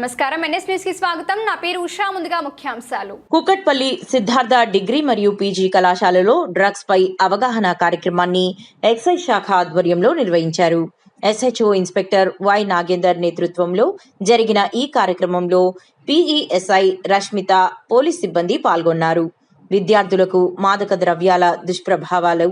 నమస్కారం NS news కి స్వాగతం. నా పేరు ఉషా. ముందుగా ముఖ్యాంశాలు. కూకట్పల్లి సిద్ధార్థ డిగ్రీ మరియు పీజీ కళాశాలలో డ్రగ్స్ పై అవగాహన కార్యక్రమాన్ని ఎక్సైజ్ శాఖ ఆధ్వర్యంలో నిర్వహించారు. ఎస్హెచ్ఓ ఇన్స్పెక్టర్ వై నాగేందర్ నేతృత్వంలో జరిగిన ఈ కార్యక్రమంలో పిఈఎస్ఐ రష్మిత, పోలీస్ సిబ్బంది పాల్గొన్నారు. విద్యార్థులకు మాదక ద్రవ్యాల దుష్ప్రభావాలు,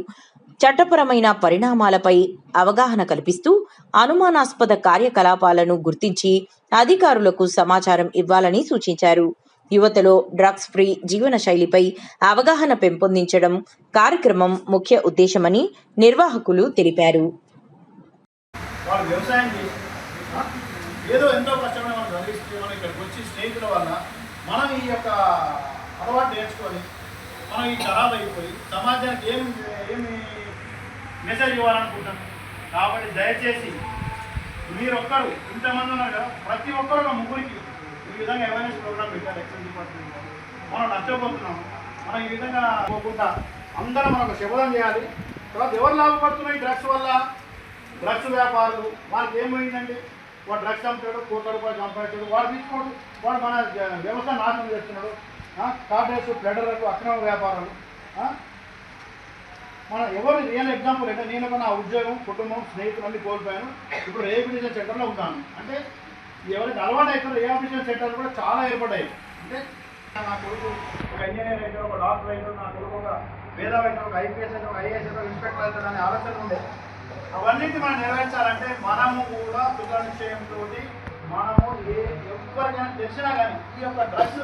చట్టపరమైన పరిణామాలపై అవగాహన కల్పిస్తూ అనుమానాస్పద కార్యకలాపాలను గుర్తించి అధికారులకు సమాచారం ఇవ్వాలని సూచించారు. యువతలో డ్రగ్స్ ఫ్రీ జీవన శైలిపై అవగాహన పెంపొందించడం కార్యక్రమం ముఖ్య ఉద్దేశమని నిర్వాహకులు తెలిపారు. మనం ఈ ఖరాబ్ అయిపోయి సమాజానికి ఏమి మెసేజ్ ఇవ్వాలనుకుంటాం. కాబట్టి దయచేసి మీరొక్కరు ఇంతమంది ఉన్నారు కదా, ప్రతి ఒక్కరు ఒక ముగ్గురికి ఈ విధంగా అవేర్నెస్ ప్రోగ్రామ్ పెట్టారు. ఎక్సైజ్ డిపార్ట్మెంట్ మనం నచ్చబోతున్నాము. మనం ఈ విధంగా పోకుండా అందరం మనం శపథం చేయాలి. తర్వాత ఎవరు లాభపడుతున్నాయి డ్రగ్స్ వల్ల? డ్రగ్స్ వ్యాపారులు. వాళ్ళకి ఏమైందండి, వాడు డ్రగ్స్ చంపాడు, కోట్ల రూపాయలు సంపాదించాడు, వాడు తీసుకోడు, వాడు మన వ్యవస్థ నాశనం చేస్తున్నాడు. కార్డర్స్, ప్లెడర్లకు, అక్రమ వ్యాపారాలు. మన ఎవరు రియల్ ఎగ్జాంపుల్ అంటే నేను నా ఉద్యోగం, కుటుంబం, స్నేహితులన్నీ కోల్పోయాను. ఇప్పుడు రీహాబిలిటేషన్ సెంటర్లో ఉంటాను. అంటే ఎవరైతే అలవాటు అవుతారో రీహాబిలిటేషన్ సెంటర్లు కూడా చాలా ఏర్పడ్డాయి. అంటే నా కొడుకు ఒక ఇంజనీర్ అయితే, ఒక డాక్టర్ అయితే, నా కొడుకు ఒక మేధావి అయితే, ఒక ఐపీఎస్ అయితే, ఒక ఐఏఎస్ అయితే, ఇన్స్పెక్టర్ అవుతాడు అనే ఆలోచన ఉండే. అవన్నింటినీ మనం నెరవేర్చాలంటే మనము కూడా పిల్లల నిశ్చయంతో మనము ఎవరికైనా తెలిసినా కానీ ఈ యొక్క డ్రగ్స్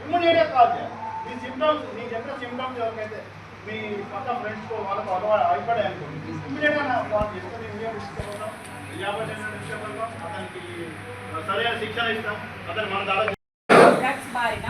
ఇమ్మీడియట్గా కాల్ చేయాలి. మీ సిమ్టమ్స్, నేను చెప్పిన సిమ్టమ్స్ ఎవరికైతే మీ పక్క ఫ్రెండ్స్కో వాళ్ళకు అయిపడాయి అనుకోండి, ఇమ్మీడియట్గా వాళ్ళు చేసుకొని తీసుకెళ్తాం, 50% అతనికి సరైన శిక్షణ ఇస్తాం. అతను మన దాదాపు డ్రగ్స్ బారిన